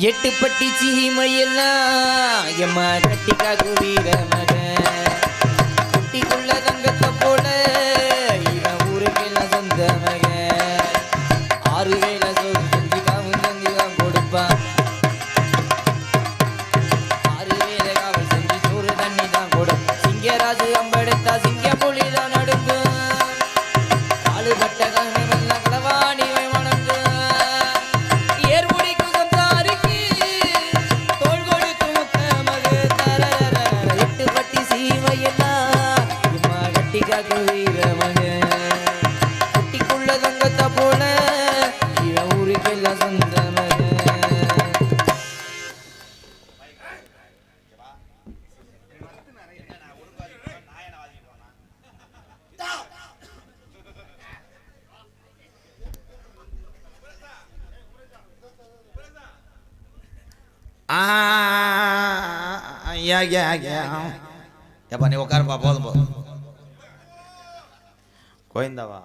எட்டுப்பட்டி சீமையெல்லாம் எம்மா கட்டிக்காக்கு வீர மகன் குட்டிக்குள்ள தங்கத்தை போல இவன் ஊருக்கெல்லாம் சொந்த மகன் 6 வேளை சோறு செஞ்சு காவும் தங்கி தான் கொடுப்பான் 6 வேளை காவல் செஞ்சு சோறு தண்ணி தான் கொடுப்பான் சிங்கராஜு அம்பெடுத்தா சிங்க புலி தான் நடுங்கும் காலுபட்ட கண்ணெல்லாம் களவாணி குட்டிக்குள்ள தங்கத்தை போல இவன் ஊருக்கெல்லாம் சொந்த எப்பா நீ உட்காருப்பா போதும் போதும் கோயந்தாவா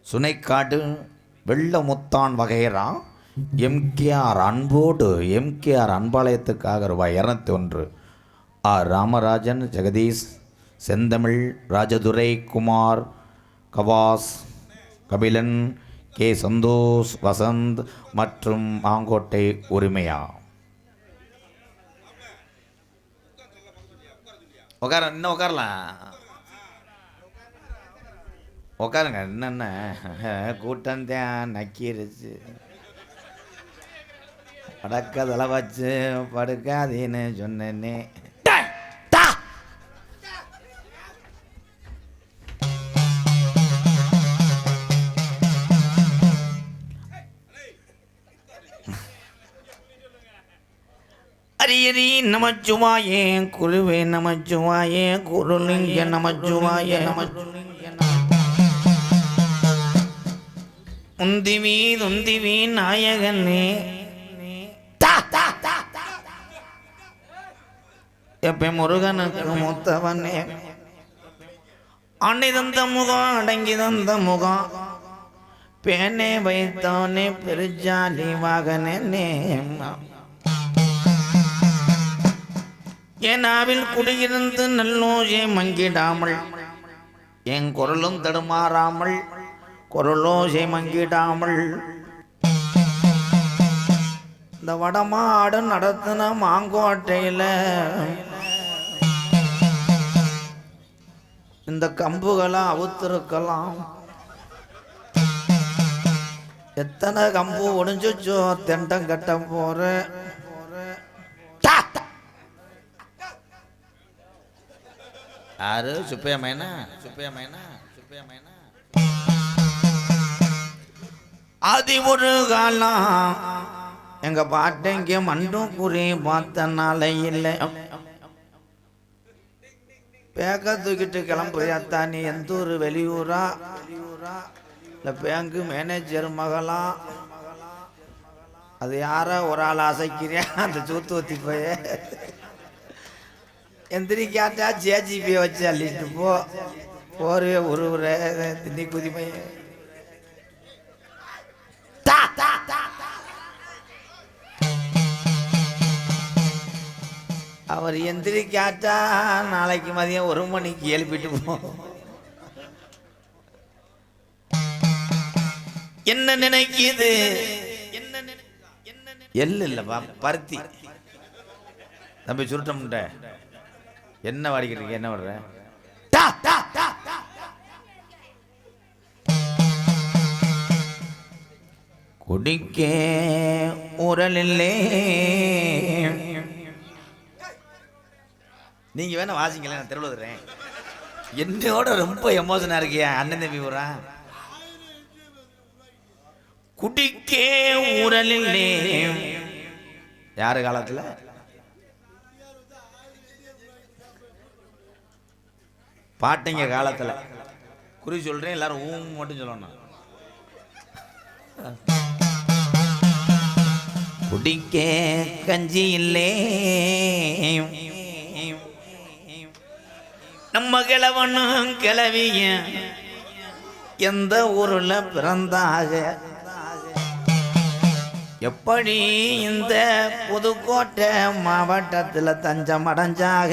சுனைக்காடு வெள்ளமுத்தான் வகைரா எம்கேஆர் அன்போடு எம்கேஆர் அன்பாலயத்துக்காக ரூபாய் 201 ஆர் ராமராஜன் ஜெகதீஷ் செந்தமிழ் ராஜதுரை குமார் கவாஸ் கபிலன் கே சந்தோஷ் வசந்த் மற்றும் மாங்கோட்டை உரிமையா உட்கார இன்னும் உட்காரலாம் உட்காருங்க என்னென்ன கூட்டம்தான் நக்கிருச்சு படக்கதலை வச்சு படுக்காதீன்னு சொன்னேன்னே அரியரி நமச்சுவாயே குருவே நமச்சுவாயே குருலிங்க நமச்சுவாயே உந்திவி நாயகனே எப்ப முருகனுக்கு மூத்தவனே அன்னை தந்த முகம் அடங்கி தந்த முகம் பேனே வைத்தவனே பெருஜாலி வாகனே ஏனாவில் குடியிருந்து நல்லோஜே மங்கிடாமல் என் குரலும் தடுமாறாமல் குரலோசை மங்கிடாமல் இந்த வடமாடு நடத்தின மாங்கோட்டையில் இந்த கம்புகளை அவுத்திருக்கலாம் எத்தனை கம்பு ஒடிஞ்சுச்சோ தெண்டம் கட்ட போற யாரு சுப்பையா மைனா ஆதி ஒரு காலம் எங்க பாட்டைங்க மண்டும் குறி பார்த்தனால இல்லை பேக்க தூக்கிட்டு கிளம்புறியாத்தா நீ எந்த ஊர் வெளியூரா இல்லை பேங்கு மேனேஜர் மகளா அது யாரா ஒரு ஆள் அசைக்கிறியா அந்த சூத்து ஊத்தி போய் எந்திரிக்காட்டா ஜேஜிபியை வச்சு அள்ளிட்டு போர்வே உருவுற திண்ணி குதிமை அவர் எந்திரிக்காட்டா நாளைக்கு மதியம் 1 மணிக்கு எழுப்பிட்டு என்ன நினைக்குது இல்லப்பா பருத்தி தம்பி சுருட்டமுட்ட என்ன வாடிக்கிட்டு என்ன வர்ற குடிக்க உரலில்லே நீங்க வேணா வாசிங்களேன் நான் தெருவில் வந்துடுறேன் என்னோட ரொம்ப எமோஷனா இருக்கியா அண்ணன் தம்பி ஊரா குடிக்க உரலில்லே யாரு காலத்துல பாட்டிங்க காலத்துல குறி சொல்றேன் எல்லாரும் ஊம் மட்டும் சொல்லணும் குடிக்க கஞ்சி இல்லே நம்ம கிழவனும் கிளவிய எந்த ஊர்ல பிறந்தாக, எப்படி இந்த புதுக்கோட்டை மாவட்டத்தில் தஞ்சம் அடைஞ்சாக.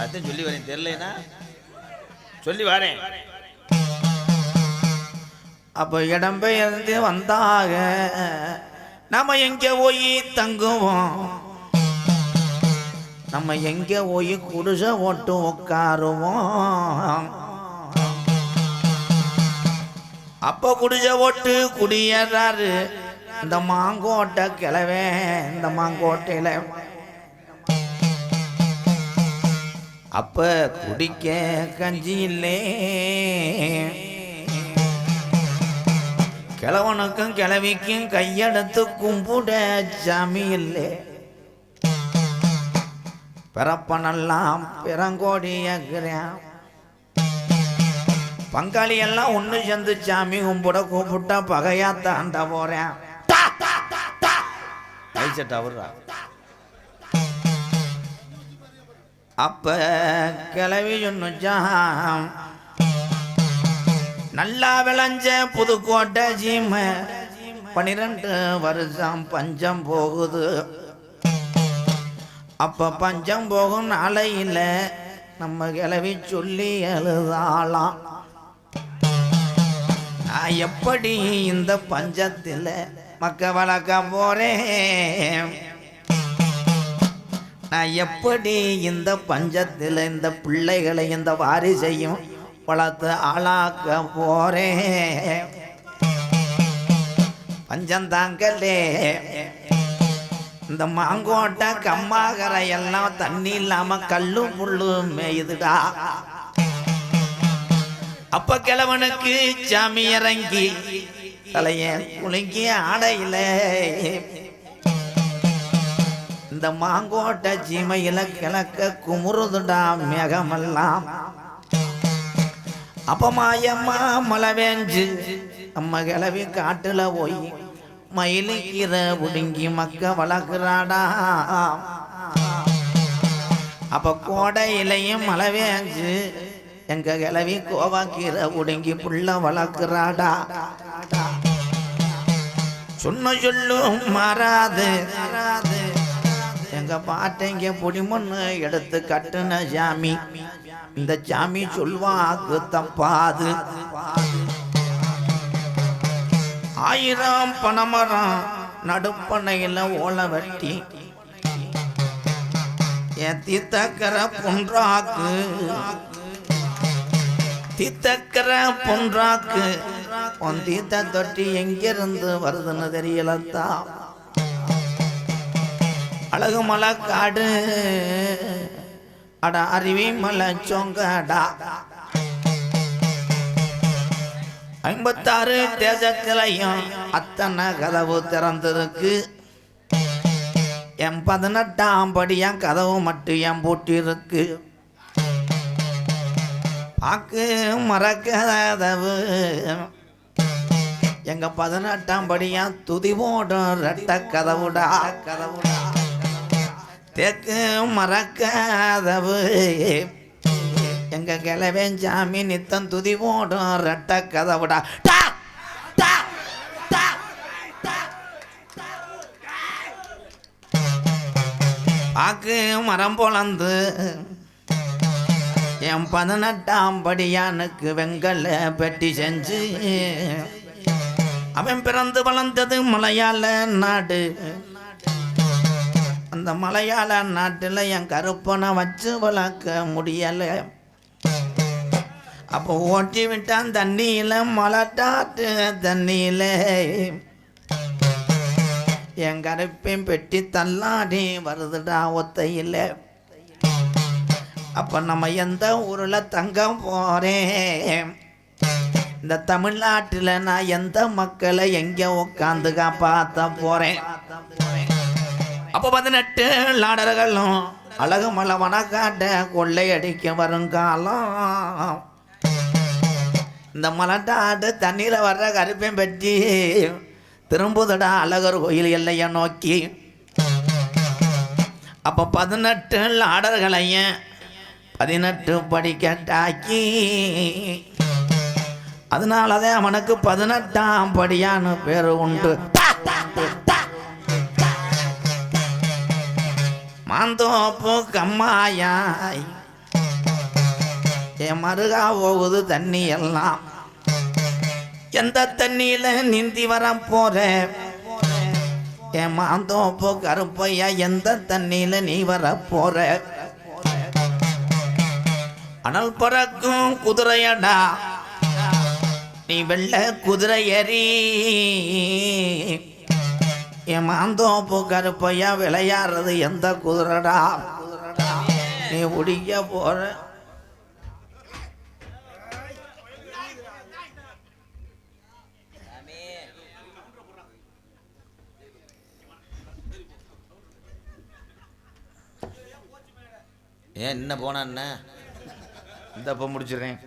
அதான் சொல்லி வரேன், தெரியலனா சொல்லி வரேன். அப்போ இடம்பெயர்ந்து வந்தாக நம்ம எங்க போய் தங்குவோம், நம்ம எங்க போய் குடிசை ஓட்டு உட்காருவோம். அப்போ குடிசை ஓட்டு குடியேறாரு இந்த மாங்கோட்டை கிளவே. இந்த மாங்கோட்டையில அப்ப குடிக்க கஞ்சி இல்லை, கிழவனுக்கும் கிழவிக்கும் கையெடுத்து கும்பிட சாமி இல்லை. பிறப்பனெல்லாம் பிறங்கோடியாக்குறேன், பங்காளி எல்லாம் ஒன்று சேர்ந்து சாமி கும்பிட கூப்பிட்டா பகையா தாண்ட போறேன். அப்ப கிளவி சொன்னுச்சாம், நல்லா விளைஞ்ச புதுக்கோட்டை ஜீம 12 வருஷம் பஞ்சம் போகுது. அப்ப பஞ்சம் போகும் நாளையில நம்ம கிளவி சொல்லி எழுதாலாம், நான் எப்படி இந்த பஞ்சத்தில் மக்க வளர்க்க போறேன், நான் எப்படி இந்த பஞ்சத்தில் இந்த பிள்ளைகளை இந்த வாரிசையும் வளர்த்து ஆளாக்க போறேன். பஞ்சம் தாங்கலே இந்த மாங்கோட்டை கம்மாகரை எல்லாம் தண்ணி இல்லாம கல்லு புல்லு மேயுதுடா. அப்ப கிழவனுக்கு சாமி இறங்கி தலைய குலுங்கி ஆடையில இந்த மாங்கோட்டை சீமையில கிழக்க குமுறுதுடா மேகமெல்லாம். அப்ப மாயம்மா மழை வேஞ்சு நம்ம கிளவி காட்டுல போய் மயிலு கீரை உடுங்கி மக்க வளர்க்குறாடா. அப்ப கோடையிலையும் மழை வேஞ்சு எங்க கிளவி கோவாக்கீரை உடுங்கி புள்ள வளர்க்குறாடா. சொன்ன சொல்லும் மாறாது, எங்க பாட்டைங்க புடிமொன்னு எடுத்து கட்டுன சாமி, இந்த சாமி சொல்வாக்கு தப்பாது. 1000 பனைமரம் நடுப்பனையில ஓலை வெட்டி என் தீத்தக்கர பொன்றாக்கு, தீத்தக்கர பொன்றாக்கு உன் தீத்த தொட்டி எங்கிருந்து வருதுன்னு தெரியலத்தா. அழகு மலை காடு அட அருவி மலை சொங்கடா. 56 தேசத்திலையும் அத்தனை கதவு திறந்திருக்கு, என் 18ஆம் படியான் கதவு மட்டும் என் பூட்டிருக்கு. பாக்கு மறக்கதவு எங்க 18ஆம் படியான் துதி போடும் ரெட்ட கதவுடா. கதவுடா தேக்கு மறக்கதவு எங்க கிளவன் சாமி நித்தம் துதி போடும் ரெட்ட கதவுடா. பாக்கு மரம் பொழந்து என் 18ஆம் படியானுக்கு வெங்கல பெட்டி செஞ்சு, அவன் பிறந்து வளர்ந்தது மலையாள நாடு. அந்த மலையாள நாட்டில் என் கருப்பனை வச்சு வளர்க்க முடியலை. அப்போ ஓட்டி விட்டான் தண்ணியில், மலட்டாட்டு தண்ணியில் என் கருப்பையும் பெட்டி தள்ளாடி வருதுடா ஒத்தையில். அப்போ நம்ம எந்த ஊரில் தங்க போகிறேன், இந்த தமிழ்நாட்டில் நான் எந்த மக்களை எங்கே உட்காந்து காப்பாற்ற போகிறேன். அப்போ 18 லாடர்களும் அழகு மலை வனக்காட்ட கொள்ளையடிக்க வருங்காலம். இந்த மலட்டாட்டு தண்ணியில் வர்ற கருப்பையும் பெட்டி திரும்புதடா அழகர் கோயில் எல்லையை நோக்கி. அப்போ 18 லாடர்களையும் 18 படிக்கட்டாக்கி அதனாலதான் அவனுக்கு 18ஆம் படியான்னு பேரு உண்டு. மாந்தோப்பு கம்மாயாய் என் மருகா போகுது தண்ணி எல்லாம். எந்த தண்ணியில நீந்தி வர போற என் மாந்தோப்பு கருப்பையா, எந்த தண்ணியில நீ வர போற? அனல் பறக்கும் குதிரையடா நீ வெள்ள குதிரை ஏறி, என் மாந்தோப்பு கருப்பையா விளையாடுறது எந்த குதிரடா? நீ உடிக்க போற. ஏன் என்ன போனா என்ன இந்த இப்போ முடிச்சிடுறேன்.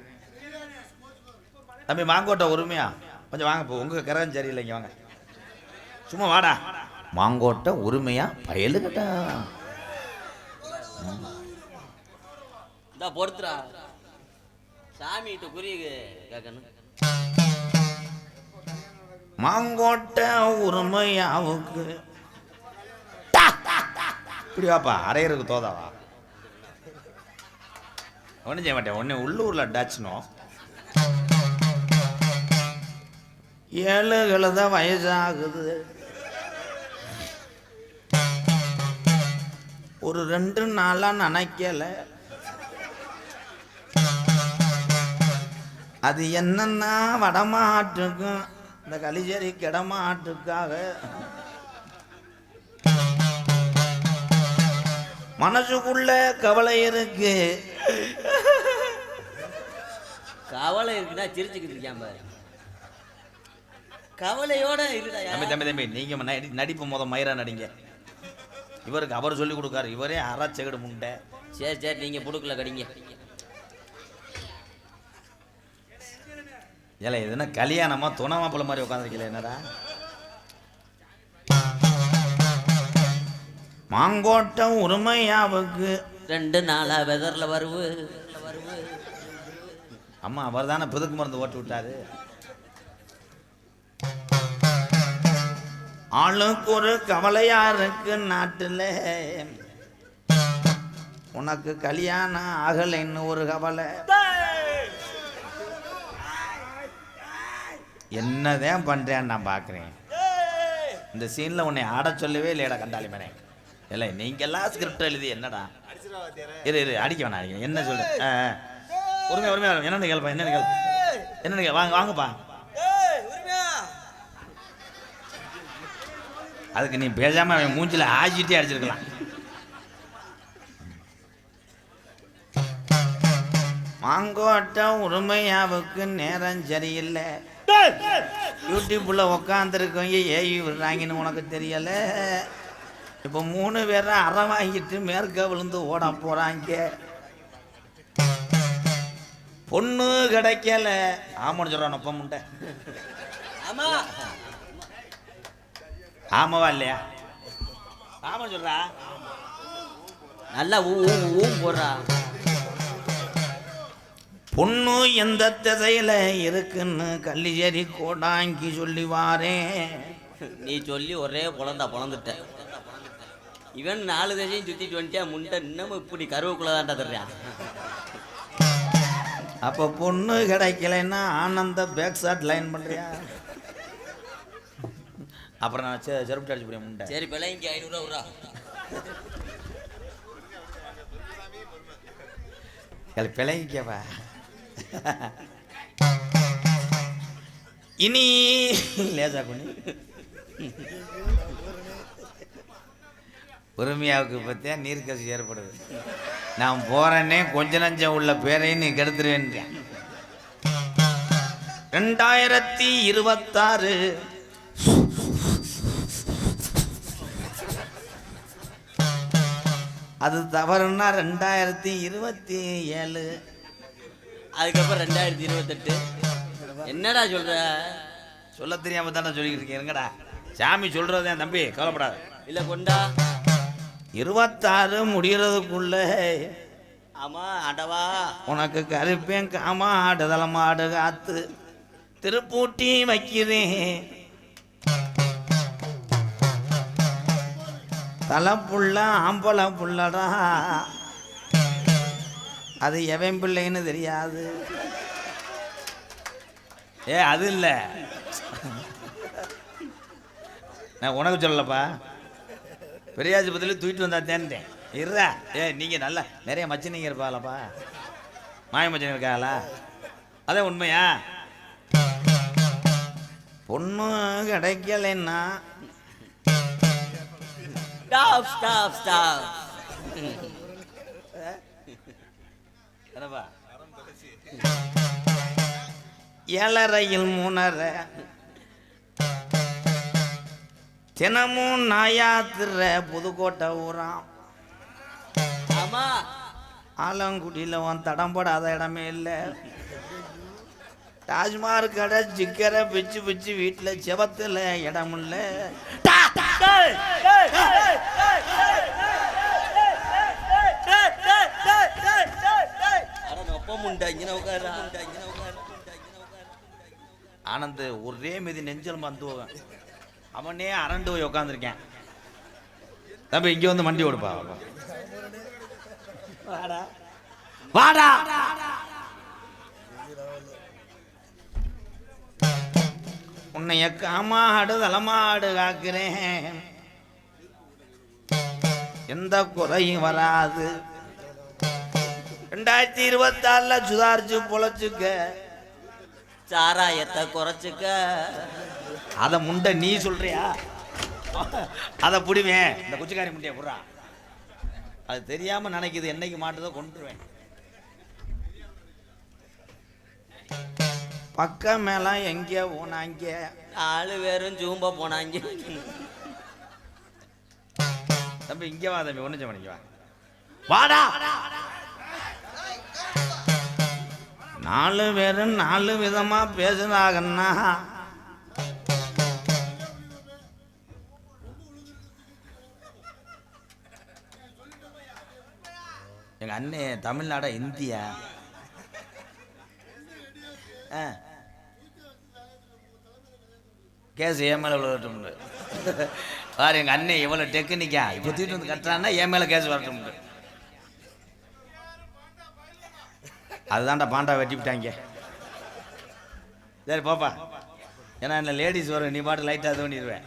தம்பி மாங்கோட்டை உரிமையா கொஞ்சம் வாங்க. இப்போ உங்கள் கரகம் சரியில்லைங்க, வாங்க சும்மா வாடா. மாங்கோட்டை உரிமையா பயலுக்கிட்டா இந்த பொறுத்துறா சாமி கிட்ட குறிய கேட்கணும். மாங்கோட்டை உரிமையாவுக்கு இப்படி வாப்பா. அரையருக்கு தோதாவா ஒன்றும் செய்ய மாட்டேன். ஒன்று உள்ளூரில் அட்டாச்சுனோம். 7 கழுத வயசாகுது. ஒரு 2 நாளா நினைக்கல. அது என்னன்னா வடமாட்டுக்கும் இந்த களிச்சேரி கிடமாட்டுக்காக மனசுக்குள்ள கவலை இருக்கு. கவலை இருக்குன்னா சிரிச்சுக்கிட்டு இருக்கான் பாரு. கவலையோட இருடா. தம்பி தம்பி தம்பி நீங்க நடிப்பு மயிரா நடிங்க. இவருக்கு அவர் சொல்லி கொடுக்காரு. இவரே அரைச்சகடு முண்டை. சரி சரி நீங்க புடுக்கல கடிங்க. ஏல இது என்ன கல்யாணமா துணை மாப்பிள்ள மாதிரி உட்காந்துருக்கல என்னடா? மாங்கோட்டை உரிமையாவுக்கு 2 நாளா வெதர்ல வருவு. அம்மா அவர் தானே புதுக்கு மருந்து ஓட்டு விட்டாரு. ஆளுக்கு ஒரு கவலையா இருக்கு நாட்டுல. உனக்கு கல்யாணம் ஆகலைன்னு ஒரு கவலை. என்னதான் பண்றேன்னு நான் பாக்குறேன். இந்த சீன்ல உன்னை ஆட சொல்லவே இல்லையடா கண்டாளி மேனே. இல்லை நீங்கெல்லாம் ஸ்கிரிப்ட் எழுதி என்னடா? இரு இரு அடிக்க வேணாம் அடிக்க. என்ன சொல்ற? உரிமையா உரிமையா என்னென்ன கேள்ப்பா? என்னென்ன கேள்? என்னென்ன வாங்க வாங்கப்பா. அதுக்கு நீ பேசாம அவன் மூஞ்சில ஆஜிட்டே அடிச்சிருக்கலாம். மாங்கோட்டை உரிமையாவுக்கு நேரம் சரியில்லை. யூடியூப்ல உக்காந்துருக்கவங்க ஏஐ விடுறாங்கன்னு உனக்கு தெரியல. இப்போ 3 பேரை அறை வாங்கிட்டு மேற்க விழுந்து ஓட போறாங்க. பொண்ணு கிடைக்கல. ஆமான்னு சொல்றான் ஒப்ப முண்டை. ஆமாவா இல்லையா? ஆமா சொல்றா. நல்லா போடுறா. பொண்ணு எந்த திசையில இருக்குன்னு கள்ளிச்சேரி கோடாங்கி சொல்லி வாரேன். நீ சொல்லி ஒரே பொழந்துட்ட. இவன் 4 திசையும் சுத்திட்டு வந்துட்டியா முண்டை. இன்னமும் இப்படி கருவுக்குள்ளதான்டா தர்றான். அப்ப பொண்ணு கிடைக்கலன்னா ஆனந்த பேக் ஷாட் லைன் பண்றியா? அப்புறம் நான் செருப்பு அடிச்சு போறேன் முண்டை. சரி பிள்ளைங்க 500 ரூபா பிள்ளைங்கப்பா. இனி லேசா கொண்டு உரிமையாவுக்கு பற்றியா நீர்க்கசி ஏற்படுது. நான் போறேன்னே கொஞ்ச நஞ்சம் உள்ள பேரையும் நீ கெடுத்துருவேன். 2026 அது தவறுன்னா 2027. அதுக்கப்புறம் 2028. என்னடா சொல்ற? சொல்ல தெரியாம தானே சொல்லிக்கிட்டு இருக்கேன். இருங்கடா சாமி சொல்றதே தம்பி, கவலைப்படாத. இல்ல கொண்டா 26 முடிகிறதுக்குள்ள ஆமா ஆண்டவா. உனக்கு கருப்பேன் காமா ஆடுதல மாடு காத்து திருப்பூட்டி வைக்கிறேன். தலை புள்ள ஆம்பளை புள்ளடா, அது எவன் பிள்ளைன்னு தெரியாது. அது இல்லை, நான் உனக்கு சொல்லலப்பா, பெரியாஸ்பத்திரியில் தூக்கிட்டு வந்தா தேன்ட்டேன். இருறா. நீங்கள் நல்லா நிறைய மச்சினிங்க இருப்பாங்களப்பா, மாய மச்சினி இருக்காங்களா? அதான் உண்மையா? பொண்ணு கிடைக்கலன்னா ஸ்டாப் ஸ்டாப் ஸ்டாப். என்னப்பா 7:30 3:30 தினமும் நாயாத்துற புதுக்கோட்டை ஊரான். ஆமா ஆலங்குடியில் உன் தடம் போடாத இடமே இல்லை. டாஜ்மார் கடை சிக்கரை பிச்சு பிச்சு வீட்டில் செவத்தில் இடம் இல்லை. ஆனந்த் ஒரே மீதி நெஞ்சல் வந்து அவனே அரண்டு போய் உட்காந்துருக்கேன். தம்பி இங்கே வந்து மண்டி ஓடுப்பா. வாடா வாடா. உன்னைய காமாடு தலமாடு காக்கிறேன், எந்த குறையும் வராது. 2024 சுதாரிச்சு பொழைச்சுக்க, சாராயத்தை குறைச்சுக்க. அத முண்டை நீ சொல்றியா? அதை புடிவேன், இந்த குச்சிக்காரி முண்டைய புடுறா. அது தெரியாம நினைக்குது, என்னைக்கு மாட்டுதோ கொண்டுருவேன். பக்கம் மேல எங்கே போனாங்க, 4 பேரும் ஜூம்ப போனாங்க. தம்பி இங்கே வா தம்பி, ஒண்ணு மணிக்கு வா. வாடா. 4 பேரும் 4 விதமா பேசுறாங்கன்னா எங்க அண்ணே தமிழ்நாடா இந்தியா? கேஸ் என் மேலே வரட்டும் பாரு. எங்கள் அண்ணன் எவ்வளோ டெக்னிக்கா இப்போ தூக்கிட்டு வந்து கட்டுறான்னா என் மேலே கேஸ் வரட்டும். அதுதான்டா பாண்டா வெட்டி விட்டாங்க. சரி பாப்பா, ஏன்னா என்ன லேடிஸ் வரும், நீ பாட்டு லைட்டாக தோண்டிடுவேன்.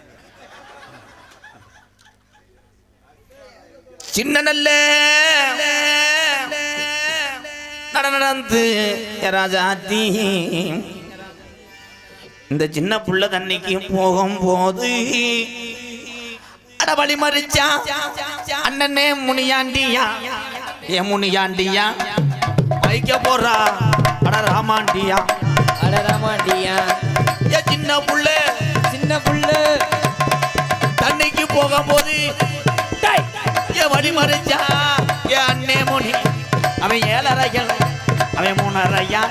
சின்ன நல்ல நடந்து ராஜாத்தி, இந்த சின்ன புள்ள தண்ணிக்கு போகும் போது அடவழி மறிச்சா அண்ணனே முனியாண்டியா, ஏ முனியாண்டியா வைக்க போறா அட ராமாண்டியா, அட ராமாண்டியா. ஏ சின்ன புள்ள தண்ணிக்கு போகும் போது ஏ வழி மறிச்சா ஏ அண்ணே முனி, அவன் 7:30 அவன் 3:30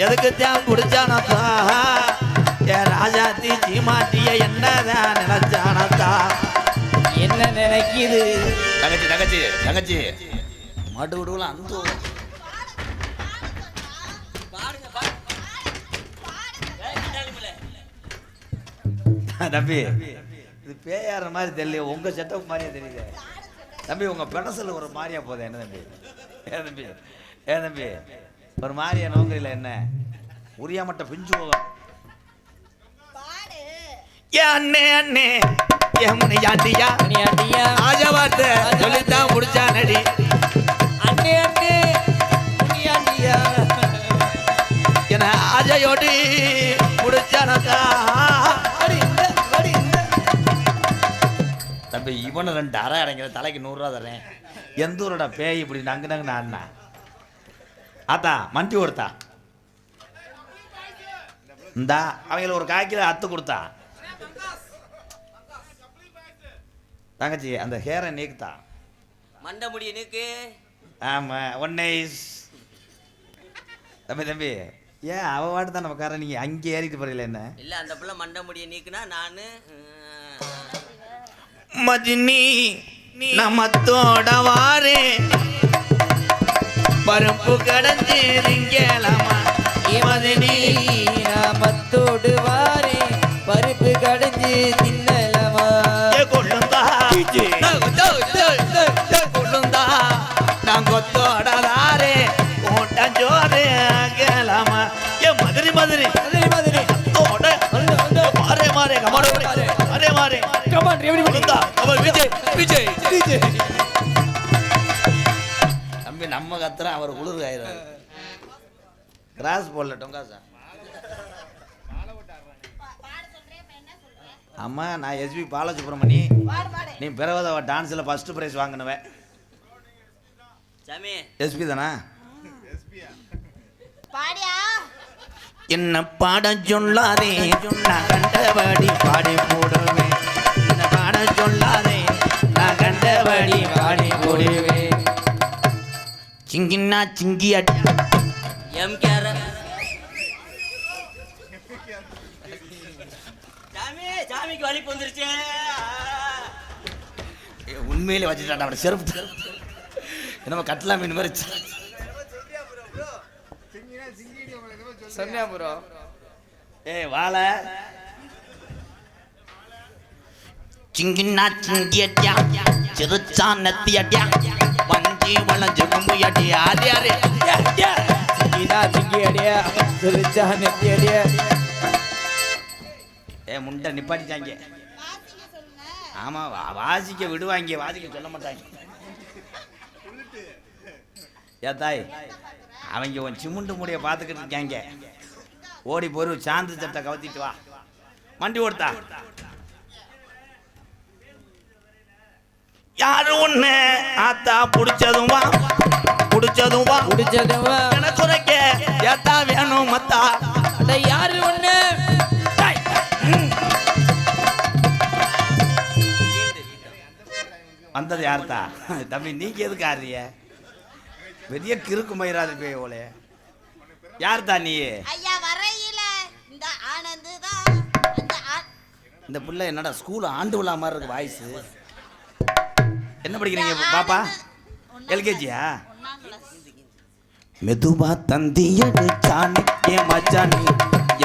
எதுக்கு தான் குடிச்சானத்தா? ஏ ராஜாத்தி சீமாட்டிய என்னதான் நினைச்சானத்தா? என்ன நினைக்குது? தங்கச்சி தங்கச்சி தங்கச்சி மாட்டு விடுவல அந்த தம்பி, இது பேயாற மாதிரி தெரியல, உங்க செட்டப் மாதிரியே தெரியுது தம்பி. உங்க பெடசல் ஒரு மாதிரியா போதே என்ன தம்பி? தம்பி தம்பி ஒரு மாதிரியா நோக்கல என்ன உரியா மட்டும் பிஞ்சு போகும். அண்ணே அண்ணே முனியாண்டியா முனியாண்டியா ஆஜவார்த்தை சொல்லித்தான் முடிச்சா நடி. அண்ணே அண்ணே முனியாண்டியா என ஆஜையோடு முடிச்சானதா? தம்பி இவனை 2 அரை அடைங்கிற தலைக்கு 100 ரூபா தரேன். எந்த ஊரோட பேய் இப்படி நங்கு நங்கு நான் ஆத்தா மண்டி கொடுத்தா இந்தா அவங்கள ஒரு 1/4 கிலோ அத்து கொடுத்தா. தங்கச்சி அந்த ஹேரை நீக்குத்தா, மண்டை முடிய நீக்கு. ஆமா ஒன்னே தம்பி தம்பி. ஏன் அவ வாட்டு தான் நம்ம கார, நீங்க அங்கே ஏறிட்டு போறீங்களா என்ன? இல்ல அந்த பிள்ளை மண்டை முடிய நீக்குனா நானு மஜினி நமத்தோட வாரே பருப்பு கடைஞ்சி திங்கலாமா மதனி நாமத்தோடு வாரே பருப்பு கடைஞ்சு தின்னலமா கொள்ளுந்தா கொள்ளுந்தா நான் கொத்தோடதாரே கூட்டஞ்சோறு கேளாமா ஏ மதுரை மதுரை மதனி மதனி மாறே மாறே கமாடோ மாறே மாறே கமான் எவரிபடி விஜய் விஜய் விஜய் தம்பி நம்ம கத்துற அவர் குளிர் ஆயிரம் கிராஸ் போடல டொங்காசா அம்மா நான் எஸ்பி பாலசுப்ரமணி நீ பிறவத டான்ஸில் ஃபர்ஸ்ட் ப்ரைஸ் வாங்கினவன் சாமி எஸ்பி தானா பாடியா என்ன பாட சொல்லாதே நான் கண்டபடி பாடி போடுவேன் என்ன பாட சொல்லாதே நான் கண்டபடி பாடி போடுவேன் சிங்கின்னா சிங்கி அடி எம்கேஆர் சாமி சாமிக்கு வலிப்பு வந்துருச்சு உண்மையிலே வச்சுட்டான் அவனை செருப்பு என்னமோ கட்லா மீன் மாதிரி சொன்னியா ப்ரோ ஏய் வாழ சிங்கின்னா சிங்கி அடியா சிறுச்சா நத்தி அடியா வஞ்சி வளைஞ்சு கும்பு அடியா அது யாரு சிங்கினா சிங்கி அடியா சிரிச்சா நெத்தி அடியா ஏ முண்டை நிப்பாட்டிட்டாங்க வாசிக்க சொல்லுங்க ஆமா வாசிக்க விடுவாங்க வாசிக்க சொல்ல மாட்டாங்க ஏ தாய் அவங்க உன் சிமுண்டு முடிய பார்த்துக்கிட்டு இருக்காங்க ஓடி போய் சாந்து சட்டை கவுத்திட்டு வா வண்டி ஓடுத்தா யாரு ஒண்ணு ஆத்தா புடிச்சதும் வா குடிச்சதுவா எனக்கு குறைக்க ஏத்தா வேணும் மத்தா அட யாரு ஒண்ணு வந்தது யார்த்தா தம்பி நீங்க எதுக்கு ஆடுறிய பெரிய கிறுக்கு மயிராது போய் ஓலே யார்த்தா நீ ஐயா வரையில இந்த ஆனந்து தான் இந்த பிள்ளை என்னடா ஸ்கூல் ஆண்டு விழா மாதிரி இருக்கு வாய்ஸ் என்ன படிக்கிறீங்க பாப்பா எல்கேஜியா மெதுவா தந்தியடு சாணி ஏ மச்சானி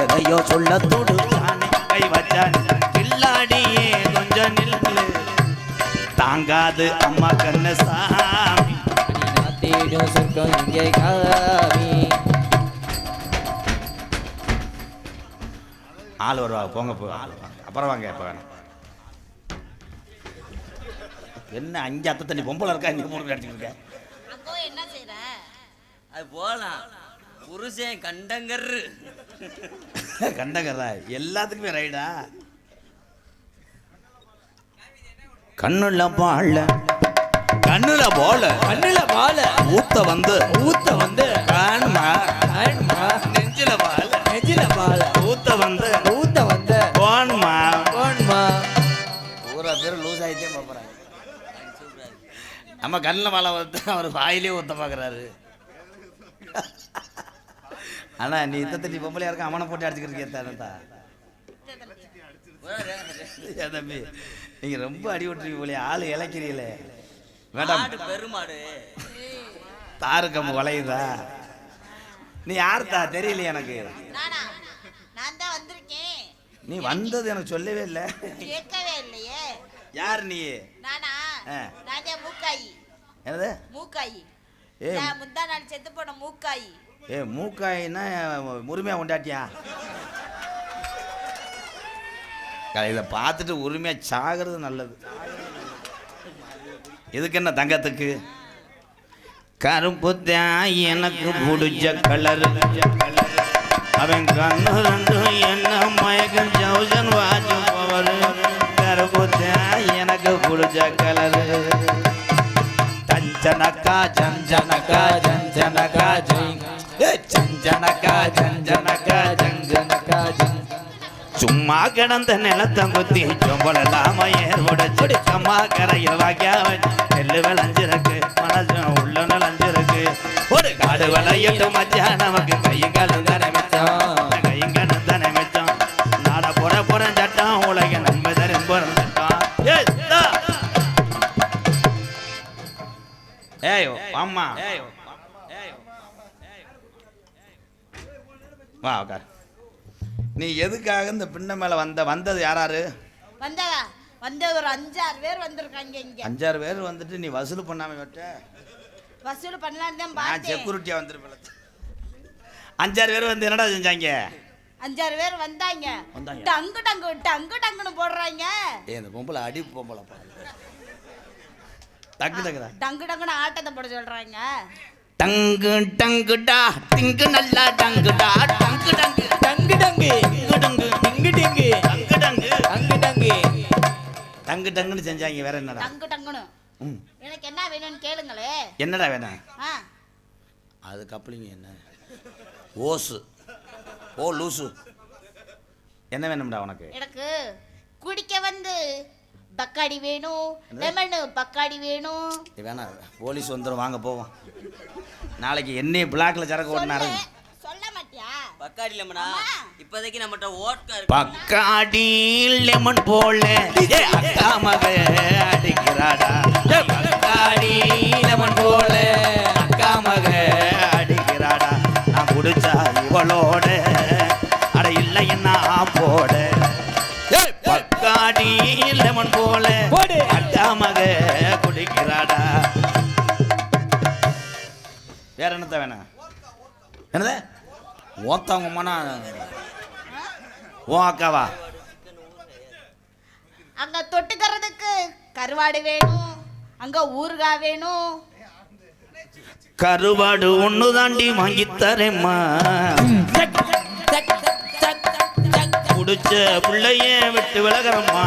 எதையோ சொல்ல தொடு சாணி கை வச்சானி கில்லாடியே கொஞ்சம் நில்லு தாங்காது அம்மா கண்ணு சாமி நான் தேடும் சொர்க்கம் இங்கே காமி ஆள் வருவாங்க போங்க போ அப்புறம் வாங்க எப்போ வேணும் என்ன அஞ்சு அத்தை தண்ணி பொம்பளை இருக்கா இங்கே மூணு அடிச்சுட்டு இருக்க அங்கோ என்ன செய்யற அது போலாம் புருஷன் கண்டங்கர் கண்டகரா எல்லாத்துக்குமே ரைடா கண்ணுல பாழ கண்ணுல போல கண்ணுல பால ஊத்த வந்து காணுமா ஆண்மா நெஞ்சில பால நெஞ்சில பால ஊத்த வந்து போன்மா போன்மா பூரா பேர் லூஸ் ஆகிட்டே பார்க்குறாங்க நம்ம கண்ணில் மழை வந்து அவர் வாயிலே ஊத்த பார்க்குறாரு ஆனா நீ இத்தனை பொம்பளையா இருக்க அவனை போட்டு அடிச்சுக்கிறீங்க தானே தம்பி நீங்க ரொம்ப அடி விட்டுறீங்க போலே ஆளு இழைக்கிறீங்களே மேடம் மாடு பெருமாடு தாரு கம்பு வளையுதா நீ யார்த்தா தெரியல எனக்கு நானா நான் தான் வந்திருக்கேன் நீ வந்தது எனக்கு சொல்லவே இல்லை கேட்கவே இல்லையே யார் நீ நானா ஆ. நான் தான் மூக்காயி என்னது மூக்காயி ஏ. நான் முந்தா நாள் செத்து போன மூக்காயி ஏ மூக்காயின்னா உரிமையா கொண்டாட்டியா இதை பார்த்துட்டு உரிமையா சாகிறது நல்லது இதுக்கு என்ன தங்கத்துக்கு கருப்பு தான் எனக்கு பிடிச்ச கலர் அவன் கண்ணு ரெண்டு என்ன மயக்கம் ஜவுசன் வாஜ் பவர் கருப்பு தான் எனக்கு பிடிச்ச கலர் சஞ்சனக்கா சஞ்சனக்கா சஞ்சனக்கா சஞ்சனக்கா சஞ்சனக்கா ஜனகா ஜன் சும்மா கிடந்த நிலத்தம் குத்தி சொம்பலாம ஏற்படுச்சு அம்மா கரையில் வாக்கியா நெல்லு விளைஞ்சிருக்கு மனசு உள்ள நலஞ்சிருக்கு ஒரு காடு விளையிட்டு மச்சா நமக்கு கையங்காலம் தானே மிச்சம் கையங்காலம் தானே மிச்சம் நாட போற சட்டம் உலக நன்மை தரும் போற சட்டம் ஏய் அம்மா வா உட்கார். நீ எதுக்காக இந்த பின்ன மேலே வந்தது யாராரு? வந்ததா வந்து ஒரு 5-6 பேர் வந்திருக்காங்க இங்க. 5-6 பேர் வந்துட்டு நீ வசூல் பண்ணாம விட்ட. வசூல் பண்ணலான்னு தான் நான் பார்த்தேன். செக்யூரிட்டியா வந்துருப்பேன். 5-6 பேர் வந்து என்னடா செஞ்சாங்க? 5-6 பேர் வந்தாங்க. டங்கு டங்கு டங்கு டங்குன்னு போடுறாங்க. இந்த பொம்பளை அடி பொம்பளைப்பா. டங்கு டங்குடா. டங்கு டங்குன்னு ஆட்டத்தை போட சொல்றாங்க. டங்கு டங்குடா டிங்கு நல்லா டங்குடா டங்கு டங்கு டங்கு டங்கு டங்கு டிங்கு டிங்கு டங்கு டங்கு டங்கு டங்கு டங்கு டங்குன்னு செஞ்சாங்க. வேற என்னடா? டங்கு டங்குன்னு. எனக்கு என்ன வேணும்னு கேளுங்களே. என்னடா வேணும்? ஆ அது கப்ளிங் என்ன? ஓசு ஓ லூசு. என்ன வேணும்டா உனக்கு? எனக்கு குடிக்க வந்து பக்காடி வேணும், லெமன் பக்காடி வேணும். வேணாம், போலீஸ் வந்துடும், வாங்க போவோம். நாளைக்கு என்னைய பிளாக்ல சரக்கு ஓட்டினாரு. சொல்ல மாட்டியா? பக்காடி லெமனா? இப்போதைக்கு நம்மகிட்ட ஓட்கா இருக்கு. பக்காடி லெமன் போல அக்கா மக அடிக்கிறாடா. பக்காடி லெமன் போல அக்கா மக அடிக்கிறாடா. நான் குடிச்சா இவளோட அட இல்லை என்ன போட. பக்காடி லெமன் போல அக்கா மக குடிக்கிறாடா. வேற என்னத்த வேணாம்? என்னது ஓத்தவங்கம்மானா ஓ அக்காவா? அங்க தொட்டுக்கிறதுக்கு கருவாடு வேணும், அங்க ஊறுகாய் வேணும். கருவாடு ஒண்ணு தாண்டி வாங்கி தரேம்மா. குடிச்ச பிள்ளைய விட்டு விலகிறம்மா.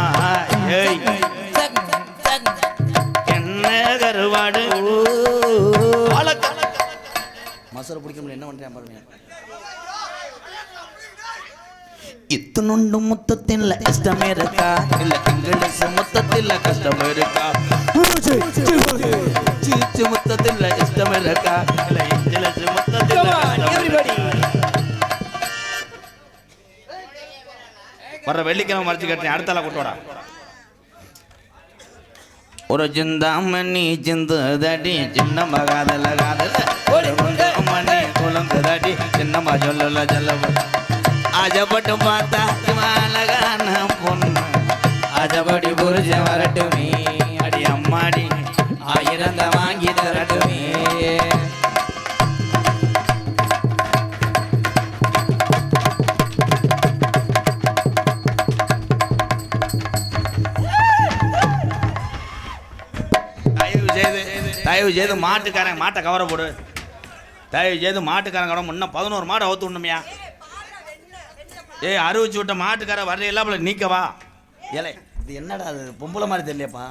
ஏய் என்ன கருவாடு மசாலா பிடிக்க முடியல, என்ன பண்றேன் பாருங்க. இத்தனொண்டு மொத்தத்தில் கஷ்டம் இருக்கா, இல்ல இங்கிலீஷ் மொத்தத்தில் கஷ்டம் இருக்கா, சீச்சு மொத்தத்தில் இஷ்டம் இருக்கா, இல்ல இங்கிலீஷ் மொத்தத்தில் வர வெள்ளிக்கிழமை மறைச்சு கட்டுறேன். அடுத்தால கூட்டோடா. ஒரு சிந்தாமணி சிந்துதடி சின்ன மகாதல காதல மணி குழங்குதடி சின்ன மஜல்ல ஜல்ல ஆஜப்பட்டு பார்த்தா அழகான பொண்ணு ஆஜபடி புரிஞ்ச வரட்டுமே அடி அம்மாடி ஆயிரந்த வாங்கி தரட்டுமே. தயவு செய்து மாட்டுக்காரன் மாட்டை கவர போடு. தயவு செய்து மாட்டுக்காரன் கவரம் இன்னும் 11 மாடு அவுத்து விடணுமையா? ஏய் அறிவிச்சு விட்ட மாட்டுக்கார வர்ற எல்லாம் நீக்கவா? ஏலே இது என்னடா அது பொம்பளை மாதிரி தெரியலையப்பா.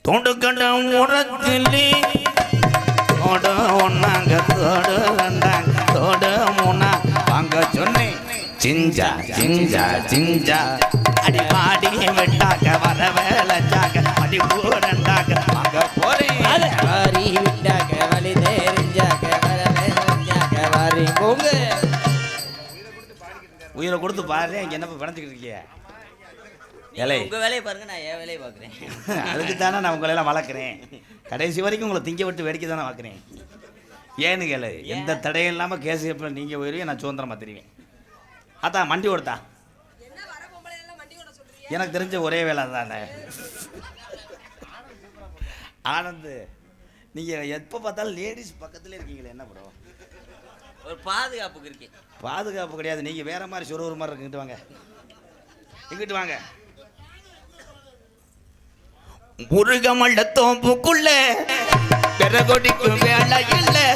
தோண்டு கண்ட உரத்திலே தோடு ஒன்னாங்க தோடு ரெண்டாங்க தோடு மூணா வாங்க சொன்னேன். சிஞ்சா சிஞ்சா சிஞ்சா அடி பாடி விட்டாக்க வர வேலைச்சாக்க அடி பூரண்டாக்க வாங்க போறேன். வாரி விட்டாக்க வழி தெரிஞ்சாக்க வர வேலைஞ்சாக்க வாரி போங்க. உயிரை கொடுத்து பாரு. இங்க என்ன பிணைச்சிக்கிட்டு இருக்கிய? ஏலே உங்க வேலையை பாருங்க, நான் என் வேலையை பார்க்குறேன். அதுக்கு தானே நான் உங்களெல்லாம் வளர்க்குறேன். கடைசி வரைக்கும் உங்களை திங்க விட்டு வேடிக்கை தானே வளர்க்குறேன். ஏன்னு கேளு, எந்த தடையும் இல்லாமல் கேஸ் எப்போ நீங்கள் போயிருவீங்க, நான் சுதந்திரமாக தெரிவேன். அதான் மண்டி ஓடுத்தா எனக்கு தெரிஞ்ச ஒரே வேலை தானே. ஆனந்த் நீங்கள் எப்போ பார்த்தாலும் லேடிஸ் பக்கத்தில் இருக்கீங்களே, என்ன ப்ரோ? ஒரு பாதுகாப்புக்கு இருக்கேன். பாதுகாப்பு கிடையாது, நீங்கள் வேற மாதிரி சொரு மாதிரி இருக்குங்கிட்டு வாங்க, இங்கிட்டு வாங்க. முருகமல்ல தோப்புக்குள்ள பெறகொடிக்கு வேலை இல்லை,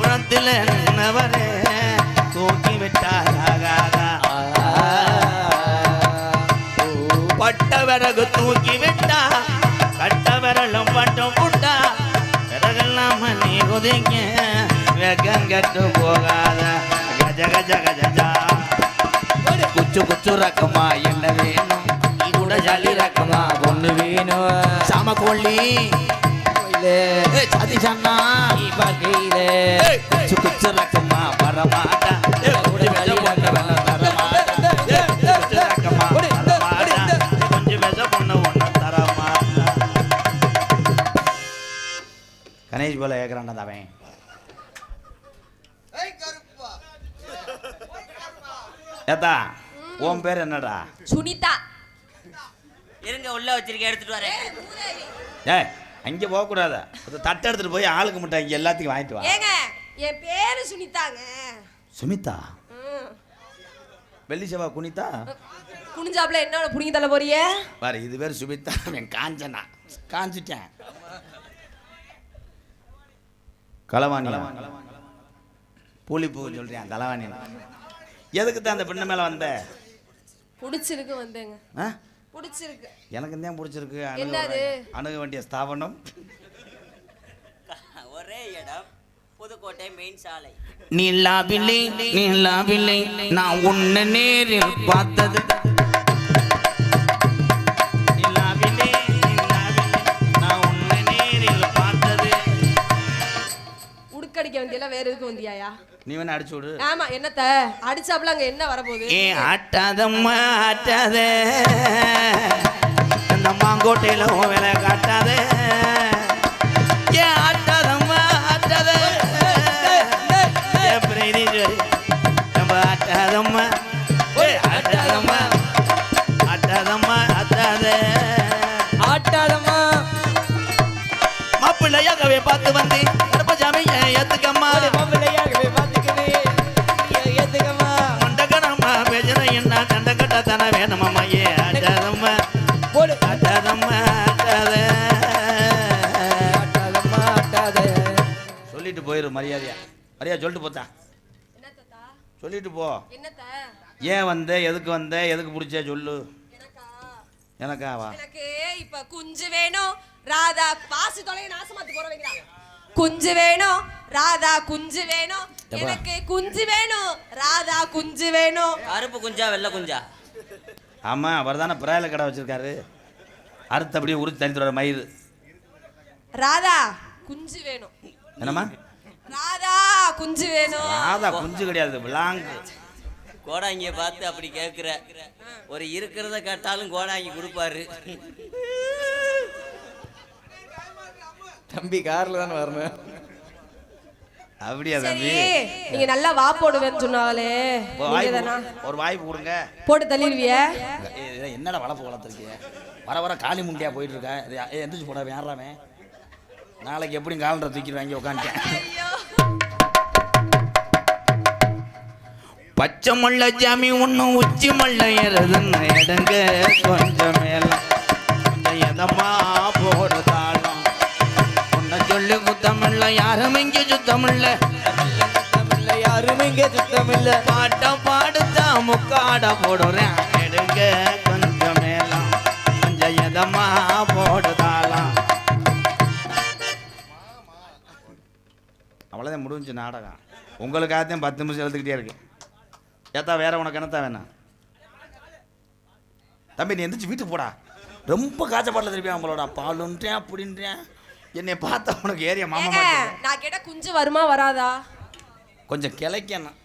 உரத்தில் நின்னவரே தூக்கி விட்டாராகாதா. பட்ட விறகு தூக்கி விட்டா கட்ட விரலும் பட்டம் புட்டா விறகெல்லாம் நீ உதைங்க வெகங்கட்டு போகாத. கஜ கஜ கஜா குச்சு குச்சு ரக்கமா என்ன வேணும், கூட ஜாலி ரக்கமா பொண்ணு வேணும் சாம கோழி சதி சன்னா பகையிலே குச்சு குச்சு ரக்கமா வரமாட்டா கொஞ்சம் விச பொண்ணு ஒண்ணு தரமாட்டா. கணேஷ் போல ஏற்கிறான்டா அவன். ஏத்தா உன் பேர் என்னடா? சுனிதா. இருங்க உள்ள வச்சிருக்கேன் எடுத்துட்டு வரேன். ஏய் அங்கே போகக்கூடாது. அது தட்டை எடுத்துட்டு போய் ஆளுக்கு முட்டை இங்கே எல்லாத்தையும் வாங்கிட்டு வா. ஏங்க என் பேரு சுனிதாங்க. சுமிதா வெள்ளி செவ்வா குனிதா குனிஞ்சாப்ல என்ன புடிங்கி தள்ள போறிய பாரு. இது பேர் சுமிதா. என் காஞ்சனா காஞ்சிட்டேன். களவாணி பூலிப்பூ சொல்றேன் களவாணி. எதுக்கு தான் அந்த பெண்ணு மேல வந்த? புடிச்சிருக்கு வந்தேங்க. ஆ? புடிச்சிருக்கு. எனக்கு தான் பிடிச்சிருக்கு. என்னது? அணுக வேண்டிய ஸ்தாபனம் ஒரே இடம் புதுக்கோட்டை மெயின் சாலை. நிலாவிலே நிலாவிலே நான் உன்னை நேரில் பார்த்தது. நிலாவிலே நிலாவிலே நான் உன்னை நேரில் பார்த்தது. உடுக்கடிக்க வந்தியெல்லாம் வேற எதுக்கு வந்தியாயா? நீ வேணா அடிச்சு விடு. ஆமா என்னத்த அடிச்சாப்ல அங்க என்ன வரப்போகுது? ஏ ஆட்டாதம்மா ஆட்டாத, அந்த மாங்கோட்டையில வேலை காட்டாத. ஏ ஆட்டாதம்மா ஆட்டாத, நம்ம ஆட்டாதம்மா ஆட்டாதம்மா ஆட்டாதம்மா ஆட்டாத ஆட்டாதம்மா. மாப்பிள்ளையாகவே பார்த்து வந்து கருப்பசாமிய ஏத்துக்கம்மா. மாப்பிள்ளையாகவே பார்த்துக்கவே ஏத்துக்கம்மா. மண்டகனம்மா பேசுற என்ன தண்டக்கட்ட தானே வேணுமம்மா. ஏ ஆட்டாதம்மா ஆட்டாதம்மா ஆட்டாத ஆட்டாதம்மா ஆட்டாத. சொல்லிட்டு போயிரு மரியாதையா. மரியாதை சொல்லிட்டு போத்தா. என்னத்தா சொல்லிட்டு போ. என்னத்த? ஏன் வந்த, எதுக்கு வந்த, எதுக்கு பிடிச்ச சொல்லு. எனக்காவா? எனக்கு இப்ப குஞ்சு வேணும் ராதா. பாசி தொலைய நாசமாத்து போற வைக்கிறான். குஞ்சு வேணும் ராதா குஞ்சு வேணும். எனக்கு குஞ்சு வேணும் ராதா குஞ்சு வேணும். கருப்பு குஞ்சா வெள்ளை குஞ்சா? ஆமா அவர் தானே பிராயில கடை வச்சிருக்காரு. அறுத்து அப்படியே உரிச்சு தனித்துற மயிறு. ராதா குஞ்சு வேணும். என்னம்மா? ராதா குஞ்சு வேணும். ராதா குஞ்சு கிடையாது, விளாங்கு. கோடாங்கிய பார்த்து அப்படி கேட்குற. ஒரு இருக்கிறத கேட்டாலும் கோடாங்கி கொடுப்பாரு. தம்பி கார்ல தானே வரணும். அப்படியா தம்பி? நீங்க நல்லா வா போடுவேன்னு சொன்னாலே ஒரு வாய்ப்பு கொடுங்க. போட்டு தள்ளிடுவிய. என்னடா வளர்ப்பு வளர்த்துருக்கீங்க? வர வர காளி முண்டியா போயிட்டு இருக்கேன். எந்திரிச்சு போட யாராமே. நாளைக்கு எப்படியும் காலண்டரை தூக்கிட்டு வாங்கி உட்காந்துட்டேன். பச்சை மல்ல ஜாமி ஒன்னும் உச்சி மல்ல ஏறதுன்னு எடுங்க கொஞ்சம் மேல கொஞ்சம் எதமா போடுதாலும் உன்னை சொல்லு குத்தமில்ல யாரும் இங்கே சுத்தமில்ல யாரும் இங்கே சுத்தமில்ல. பாட்டம் பாடுதா முக்காட போடுறேன் எடுங்க கொஞ்சம் மேல கொஞ்சம் எதமா போடுதாலும். அவ்வளோதான் முடிஞ்சு நாடகம். உங்களுக்காகத்தான் 10 நிமிஷம் எழுத்துக்கிட்டே இருக்கு. ஏத்தா வேற உனக்கு என்னத்தான் வேணாம்? தம்பி நீ எந்திரிச்சு வீட்டுக்கு போடா. ரொம்ப காய்ச்சப்பாட்டில் திருப்பி அவங்களோட பாலுன்றேன் அப்படின்றேன். என்னை பார்த்தா உனக்கு ஏரியா மாமா. நான் கேட்டா குஞ்சு வருமா வராதா? கொஞ்சம் கிளைக்கணும்.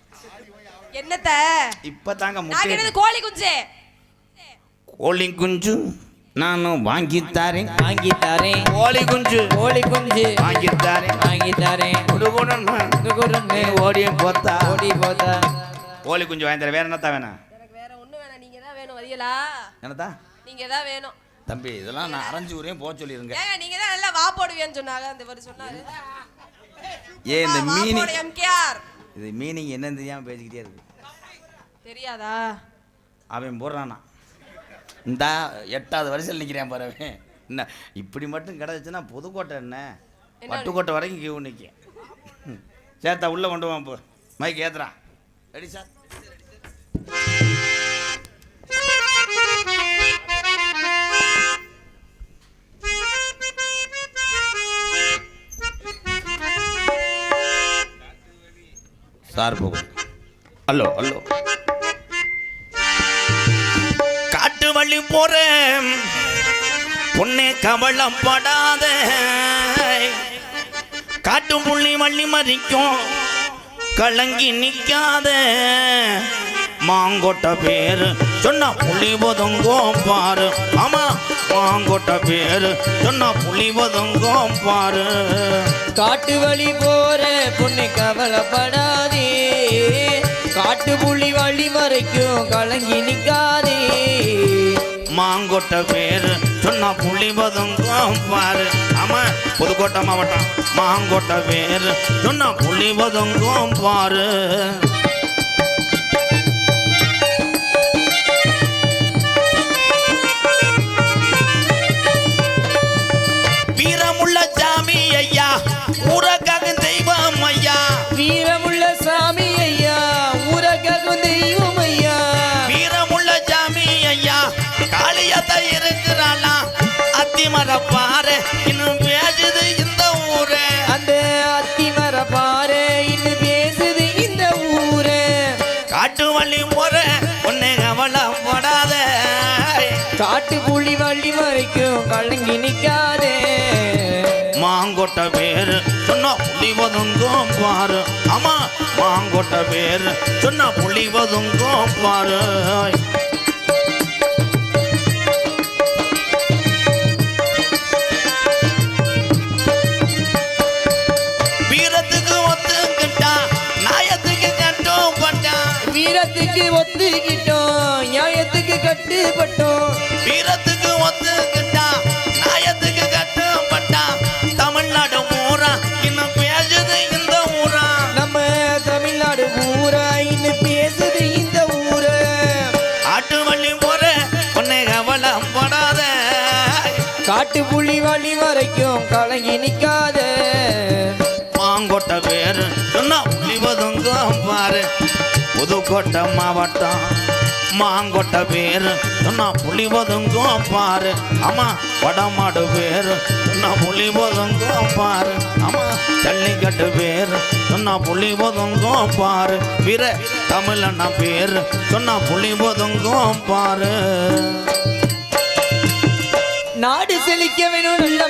என்னத்த இப்போ தாங்க நான் முட்டை. கேட்டது கோழி குஞ்சு. கோழி குஞ்சு நானும் வாங்கித்தாரேன் வாங்கித்தாரேன். கோழி குஞ்சு வாங்கித்தாரேன் வாங்கித்தாரேன். குடுகுடன் ஓடி போத்தா ஓடி போத்தா. கோழி குஞ்சு வாங்கி தரேன். வேற என்னத்தான் வேணாம்? எனக்கு வேற ஒண்ணு வேணாம். நீங்க தான் வேணும் வரியலா? என்னத்தா? நீங்க தான் வேணும். தம்பி இதெல்லாம் நான் அரைஞ்சு ஊரையும் போக சொல்லிருங்க. ஏங்க நீங்க தான் நல்லா வா போடுவேன்னு சொன்னாங்க. அந்த மாதிரி சொன்னாரு. ஏன் இந்த மீனிங் எம்கேஆர் இது மீனிங் என்னன்னு தெரியாமல் பேசிக்கிட்டே இருக்கு. தெரியாதா? அவன் போடுறானா இந்த 8வது வரிசையில் நிற்கிறேன் பாரு. அவன் என்ன இப்படி மட்டும் கிடச்சுன்னா புதுக்கோட்டை என்ன பட்டுக்கோட்டை வரைக்கும் கியூ நிற்க. சேர்த்தா உள்ளே கொண்டு வான் போ. மைக் ஏத்துறான். Ready sir? சார் போகும். Hello hello. காட்டு வழி போறேன் பொண்ணே கவலைப்படாத. காட்டு புள்ளி வள்ளி மறிக்கும் கலங்கி நிக்காத. மாங்கொட்ட பேரு சொன்னா புலி ஒதுங்கும் பாரு ஆமா மாங்கொட்ட பேரு சொன்னா புலி ஒதுங்கும் பாரு காட்டு வழி போற பொண்ணு கவலைப்படாதே காட்டு புலி வழி வரைக்கும் கலங்கி நிக்காதே மாங்கொட்ட பேரு சொன்னா புலி ஒதுங்கும் பாரு ஆமா புதுக்கோட்டை மாவட்டம் மாங்கொட்ட பேரு சொன்னா புலி ஒதுங்கும் பாரு வீரமுள்ள சாமி ஐயா ஊரக்காக தெய்வம் ஐயா வீரமுள்ள சாமி ஐயா ஊரக்காக தெய்வம் ஐயா வீரமுள்ள சாமி ஐயா காளியத்தை இருக்கிறாளா அத்திமர பாரு இன்னும் பேசுது இந்த ஊரு அந்த அத்திமர பாரு இன்னும் பேசுது இந்த ஊரு காட்டு வள்ளி முறை உன்னை கவலைப்படாத காட்டு புலி வள்ளி வரைக்கும் கலங்கி நிக்காதே மாங்கொட்ட பேரு சொன்னா புலி ஒதுங்கும் பாரு ஆமா மாங்கொட்ட பேரு சொன்னா புலி ஒதுங்கும் பாரு வீரத்துக்கு ஒத்துக்கிட்டா நாயத்துக்கு கட்டுப்பட்டா வீரத்துக்கு ஒத்துக்கிட்டோம் நியாயத்துக்கு கட்டுப்பட்டோம் வீரத்துக்கு ஒத்துக்கிட்டா நாயத்துக்கு கட்டுப்பட்டா தமிழ்நாடு ஊரா இன்னும் பேசுது இந்த ஊரா நம்ம தமிழ்நாடு ஊரா இன்னும் பேசுது இந்த ஊரு ஆட்டு வள்ளி முறை உன்னை கவலைப்படாத காட்டு புலி வழி வரைக்கும் கலங்கி நிக்காதே மாங்கொட்ட பேரு சொன்னா புலி ஒதுங்கும் பாரு புதுக்கோட்டை மாவட்டம் மாங்கொட்ட பேரு சொன்னா புலி ஒதுங்கும் பாரு ஆமா வடமாடு பேரு சொன்னா புலி ஒதுங்கும் பாரு ஆமா ஜல்லிக்கட்டு பேரு சொன்னா புலி ஒதுங்கும் பாரு வீர தமிழண்ணா பேரு சொன்னா புலி ஒதுங்கும் பாரு நாடு செழிக்க வேணும் நல்ல